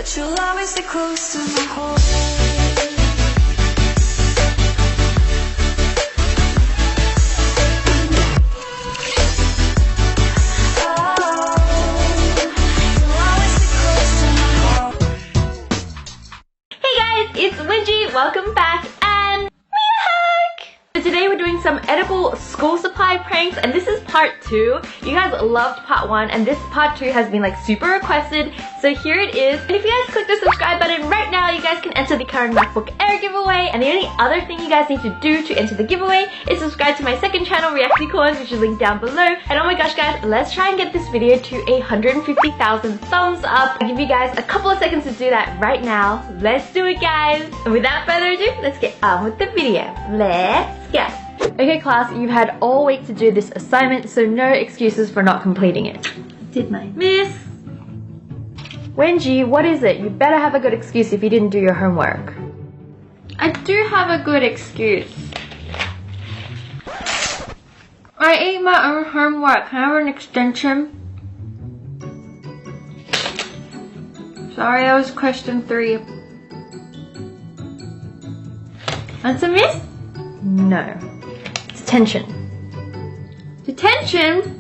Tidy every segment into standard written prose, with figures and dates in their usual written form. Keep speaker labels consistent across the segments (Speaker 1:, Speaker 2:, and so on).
Speaker 1: but you'll always stay close to my heart.
Speaker 2: Welcome back and so today we're doing some edible school supply pranks, and this is part 2. You guys loved part 1 and this part 2 has been like super requested, so here it is. And if you guys click the subscribe button right now, you guys can enter the current MacBook Air giveaway, and the only other thing you guys need to do to enter the giveaway is subscribe to my second channel, Reacticorns, which is linked down below. And oh my gosh guys, let's try and get this video to 150,000 thumbs up. I'll give you guys a couple of seconds to do that right now. Let's do it guys! And without further ado, let's get on with the video. Let's go! Okay class, you've had all week to do this assignment, so no excuses for not completing it. Did mine. Miss Wenji, what is it? You better have a good excuse if you didn't do your homework. I do have a good excuse. I ate my own homework. Can I have an extension? Sorry, that was question 3. Answer, miss? No. Detention. Detention?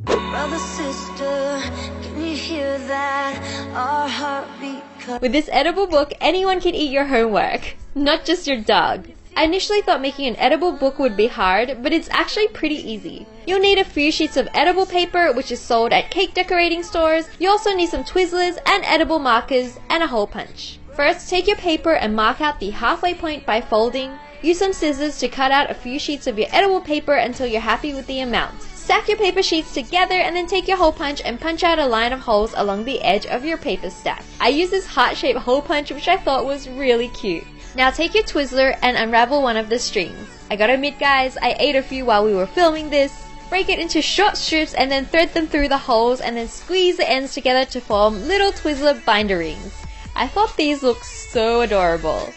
Speaker 1: Brother, sister, can you hear that? Our heartbeat.
Speaker 2: With this edible book, anyone can eat your homework, not just your dog. I initially thought making an edible book would be hard, but it's actually pretty easy. You'll need a few sheets of edible paper, which is sold at cake decorating stores. You also need some Twizzlers and edible markers and a hole punch. First, take your paper and mark out the halfway point by folding. Use some scissors to cut out a few sheets of your edible paper until you're happy with the amount. Stack your paper sheets together and then take your hole punch and punch out a line of holes along the edge of your paper stack. I used this heart-shaped hole punch, which I thought was really cute. Now take your Twizzler and unravel one of the strings. I gotta admit guys, I ate a few while we were filming this. Break it into short strips and then thread them through the holes and then squeeze the ends together to form little Twizzler binder rings. I thought these looked so adorable.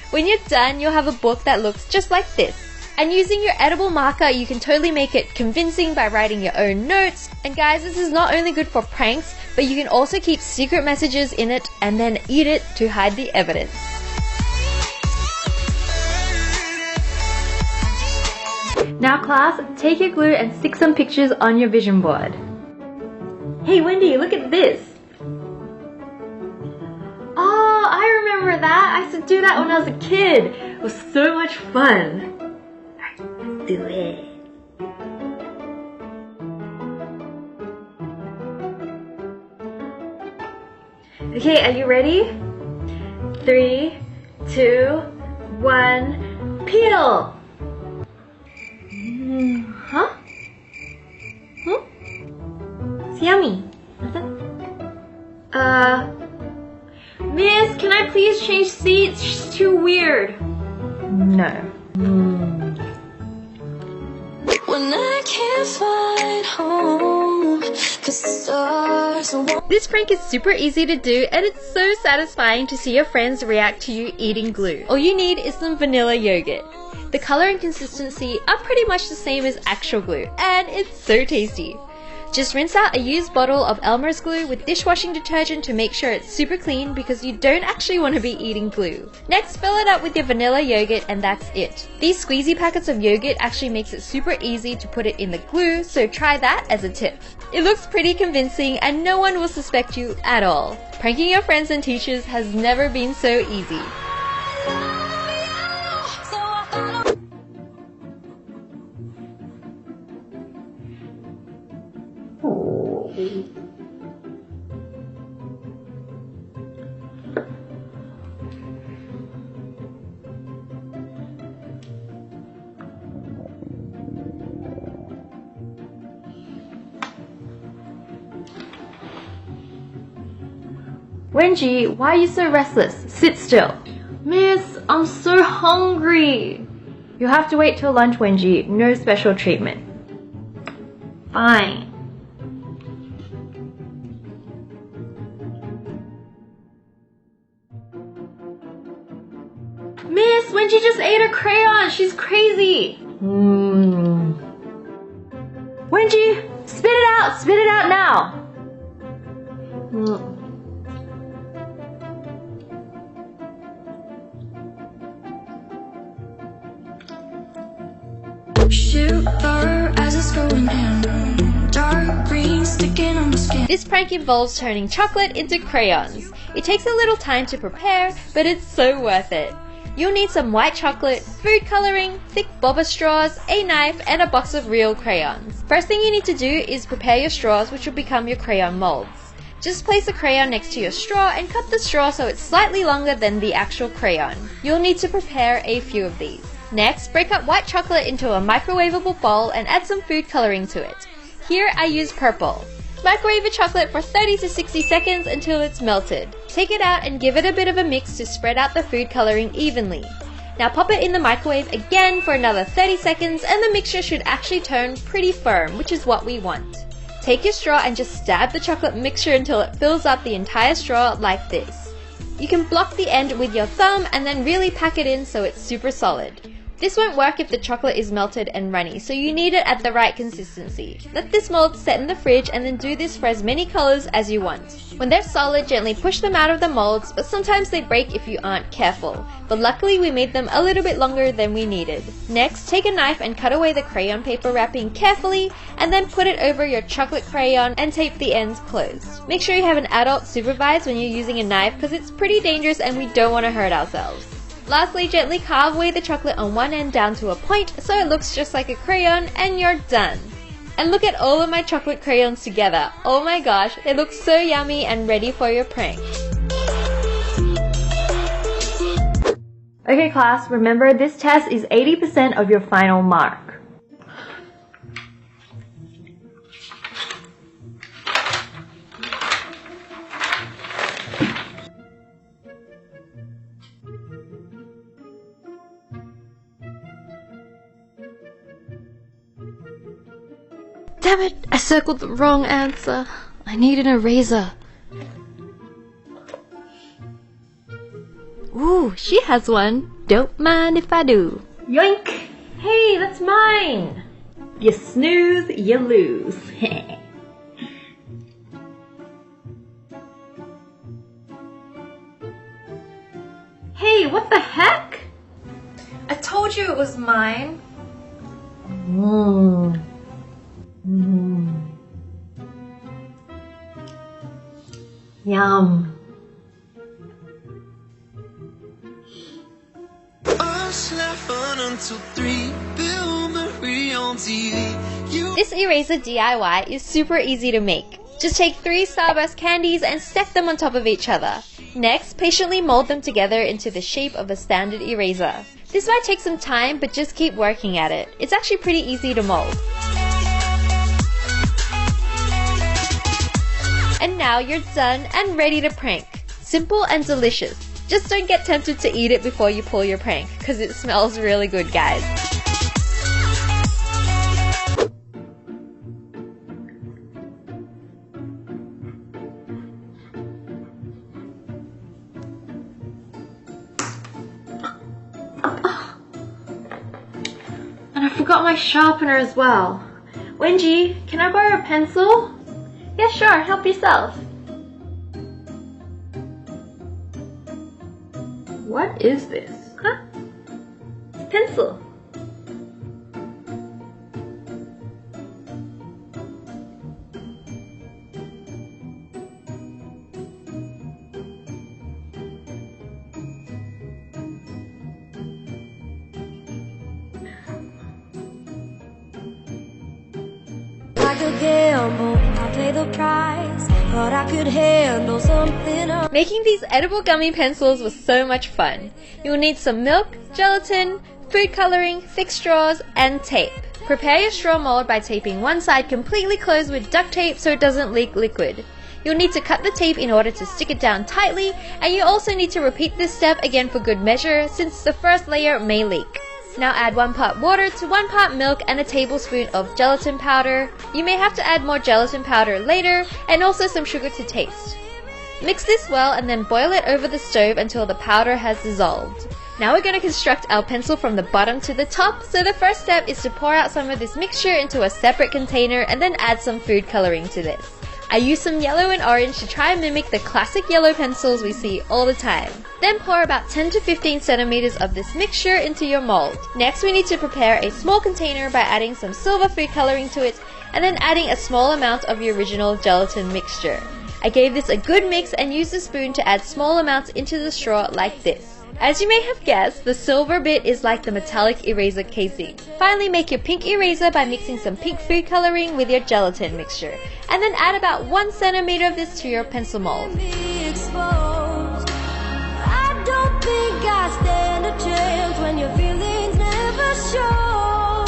Speaker 2: When you're done, you'll have a book that looks just like this. And using your edible marker, you can totally make it convincing by writing your own notes. And guys, this is not only good for pranks, but you can also keep secret messages in it and then eat it to hide the evidence. Now class, take your glue and stick some pictures on your vision board. Hey Wendy, look at this! Oh, I remember that! I used to do that when I was a kid! It was so much fun! Alright, let's do it! Okay, are you ready? 3, 2, 1, peel! Huh? It's yummy. Miss, can I please change seats? She's too weird. No.
Speaker 1: When I can't find home, 'cause the stars won't.
Speaker 2: This prank is super easy to do, and it's so satisfying to see your friends react to you eating glue. All you need is some vanilla yogurt. The color and consistency are pretty much the same as actual glue, and it's so tasty. Just rinse out a used bottle of Elmer's glue with dishwashing detergent to make sure it's super clean, because you don't actually want to be eating glue. Next, fill it up with your vanilla yogurt and that's it. These squeezy packets of yogurt actually makes it super easy to put it in the glue, so try that as a tip. It looks pretty convincing and no one will suspect you at all. Pranking your friends and teachers has never been so easy. Wenji, why are you so restless? Sit still. Miss, I'm so hungry. You'll have to wait till lunch, Wenji. No special treatment. Fine. Miss, Wenji just ate a crayon. She's crazy. Wenji, spit it out! Spit it out now!
Speaker 1: Shiver as it's going down. Dark green sticking on my skin.
Speaker 2: This prank involves turning chocolate into crayons. It takes a little time to prepare, but it's so worth it. You'll need some white chocolate, food coloring, thick boba straws, a knife, and a box of real crayons. First thing you need to do is prepare your straws, which will become your crayon molds. Just place a crayon next to your straw and cut the straw so it's slightly longer than the actual crayon. You'll need to prepare a few of these. Next, break up white chocolate into a microwavable bowl and add some food coloring to it. Here I use purple. Microwave the chocolate for 30 to 60 seconds until it's melted. Take it out and give it a bit of a mix to spread out the food coloring evenly. Now pop it in the microwave again for another 30 seconds and the mixture should actually turn pretty firm, which is what we want. Take your straw and just stab the chocolate mixture until it fills up the entire straw like this. You can block the end with your thumb and then really pack it in so it's super solid. This won't work if the chocolate is melted and runny, so you need it at the right consistency. Let this mold set in the fridge and then do this for as many colors as you want. When they're solid, gently push them out of the molds, but sometimes they break if you aren't careful. But luckily we made them a little bit longer than we needed. Next, take a knife and cut away the crayon paper wrapping carefully, and then put it over your chocolate crayon and tape the ends closed. Make sure you have an adult supervise when you're using a knife because it's pretty dangerous and we don't want to hurt ourselves. Lastly, gently carve away the chocolate on one end down to a point so it looks just like a crayon and you're done. And look at all of my chocolate crayons together. Oh my gosh, they look so yummy and ready for your prank. Okay class, remember this test is 80% of your final mark. Damn it, I circled the wrong answer. I need an eraser. Ooh, she has one. Don't mind if I do. Yoink! Hey, that's mine! You snooze, you lose. Hey, what the heck? I told you it was mine. Yum. This eraser DIY is super easy to make. Just take 3 Starburst candies and stack them on top of each other. Next, patiently mold them together into the shape of a standard eraser. This might take some time, but just keep working at it. It's actually pretty easy to mold. And now you're done and ready to prank. Simple and delicious. Just don't get tempted to eat it before you pull your prank, because it smells really good, guys. And I forgot my sharpener as well. Wenji, can I borrow a pencil? Yeah, sure, help yourself. What is this? Huh? Pencil. Making these edible gummy pencils was so much fun. You will need some milk, gelatin, food coloring, thick straws, and tape. Prepare your straw mold by taping one side completely closed with duct tape so it doesn't leak liquid. You'll need to cut the tape in order to stick it down tightly, and you also need to repeat this step again for good measure since the first layer may leak. Now add 1 part water to 1 part milk and a tablespoon of gelatin powder. You may have to add more gelatin powder later, and also some sugar to taste. Mix this well and then boil it over the stove until the powder has dissolved. Now we're going to construct our pencil from the bottom to the top. So the first step is to pour out some of this mixture into a separate container and then add some food coloring to this. I used some yellow and orange to try and mimic the classic yellow pencils we see all the time. Then pour about 10 to 15 centimeters of this mixture into your mold. Next we need to prepare a small container by adding some silver food coloring to it and then adding a small amount of the original gelatin mixture. I gave this a good mix and used a spoon to add small amounts into the straw like this. As you may have guessed, the silver bit is like the metallic eraser casing. Finally, make your pink eraser by mixing some pink food coloring with your gelatin mixture. And then add about 1 centimeter of this to your pencil mold.
Speaker 1: I don't think I stand a chance when your feelings never show.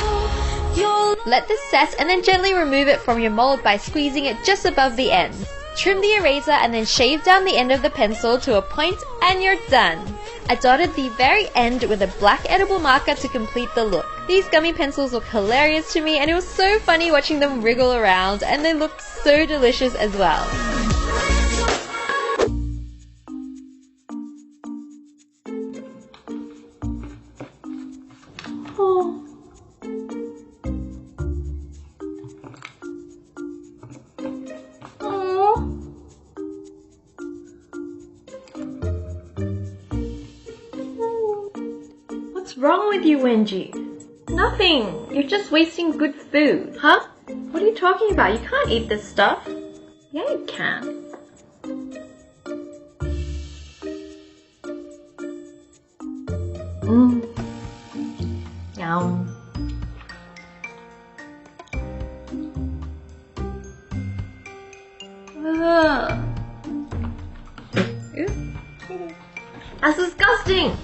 Speaker 2: Let this set and then gently remove it from your mold by squeezing it just above the end. Trim the eraser and then shave down the end of the pencil to a point and you're done. I dotted the very end with a black edible marker to complete the look. These gummy pencils look hilarious to me and it was so funny watching them wriggle around and they looked so delicious as well. Oh. What's wrong with you, Wenji? Nothing. You're just wasting good food. Huh? What are you talking about? You can't eat this stuff. Yeah, you can. Yum. That's disgusting!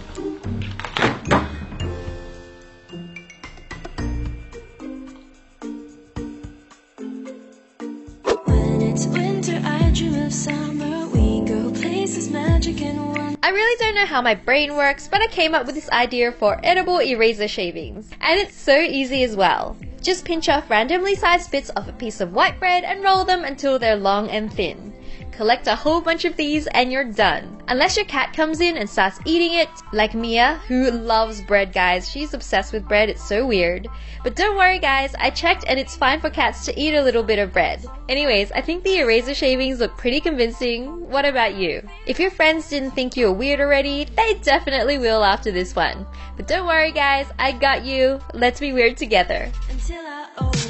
Speaker 1: When it's winter, I dream of summer. We go places, magic and wonder.
Speaker 2: I really don't know how my brain works, but I came up with this idea for edible eraser shavings. And it's so easy as well. Just pinch off randomly sized bits of a piece of white bread and roll them until they're long and thin. Collect a whole bunch of these and you're done. Unless your cat comes in and starts eating it, like Mia, who loves bread, guys. She's obsessed with bread, it's so weird. But don't worry guys, I checked and it's fine for cats to eat a little bit of bread. Anyways, I think the eraser shavings look pretty convincing. What about you? If your friends didn't think you were weird already, they definitely will after this one. But don't worry guys, I got you. Let's be weird together.
Speaker 1: Until I overflow.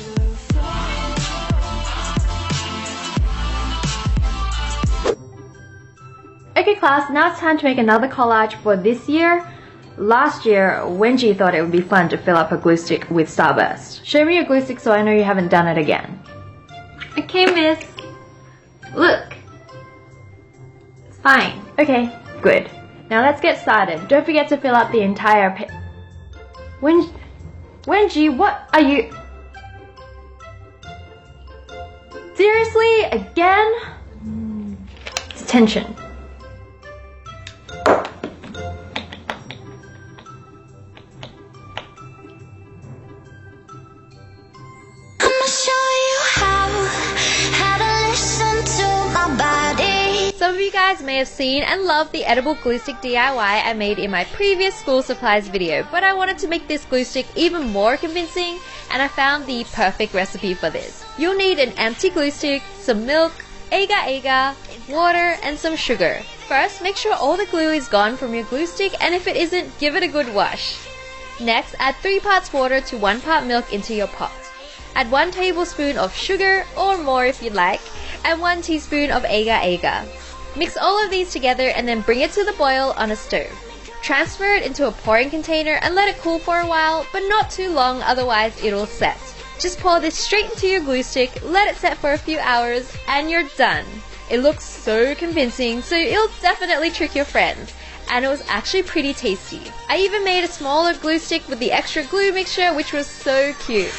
Speaker 2: Okay class, now it's time to make another collage for this year. Last year, Wenji thought it would be fun to fill up her glue stick with Starburst. Show me your glue stick so I know you haven't done it again. Okay, miss. Look. It's fine. Okay, good. Now let's get started. Don't forget to fill up the entire Wenji, what are you... Seriously? Again? It's tension. Some of you guys may have seen and loved the edible glue stick DIY I made in my previous school supplies video, but I wanted to make this glue stick even more convincing and I found the perfect recipe for this. You'll need an empty glue stick, some milk, agar-agar, water and some sugar. First, make sure all the glue is gone from your glue stick and if it isn't, give it a good wash. Next, add 3 parts water to 1 part milk into your pot. Add 1 tablespoon of sugar, or more if you'd like, and 1 teaspoon of agar-agar. Mix all of these together and then bring it to the boil on a stove. Transfer it into a pouring container and let it cool for a while, but not too long, otherwise it'll set. Just pour this straight into your glue stick, let it set for a few hours, and you're done. It looks so convincing, so it'll definitely trick your friends. And it was actually pretty tasty. I even made a smaller glue stick with the extra glue mixture, which was so cute.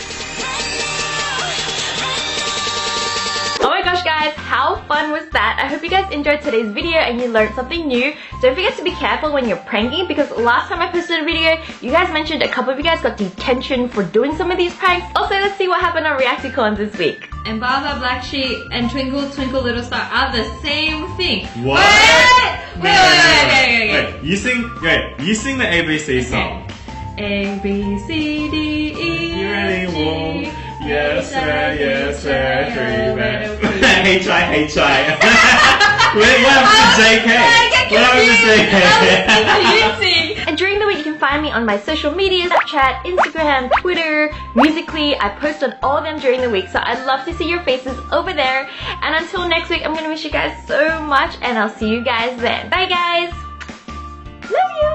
Speaker 2: Oh my gosh, gosh guys, how fun was that? I hope you guys enjoyed today's video and you learned something new. Don't forget to be careful when you're pranking because last time I posted a video, you guys mentioned a couple of you guys got detention for doing some of these pranks. Also, let's see what happened on Reacticons this week.
Speaker 3: And Baza Black Sheep and Twinkle Twinkle Little Star are the same thing.
Speaker 4: What?
Speaker 3: Wait.
Speaker 4: You sing the ABC song.
Speaker 3: A, B, C, D, E,
Speaker 4: You ready?
Speaker 3: F,
Speaker 4: Whoa.
Speaker 3: G,
Speaker 4: Yes, sir, yes, sir,
Speaker 3: H,
Speaker 4: H-I. What happened to JK? What happened to JK?
Speaker 2: And during the week, you can find me on my social media, Snapchat, Instagram, Twitter, Musically. I post on all of them during the week, so I'd love to see your faces over there. And until next week, I'm going to miss you guys so much, and I'll see you guys then. Bye, guys! Love you!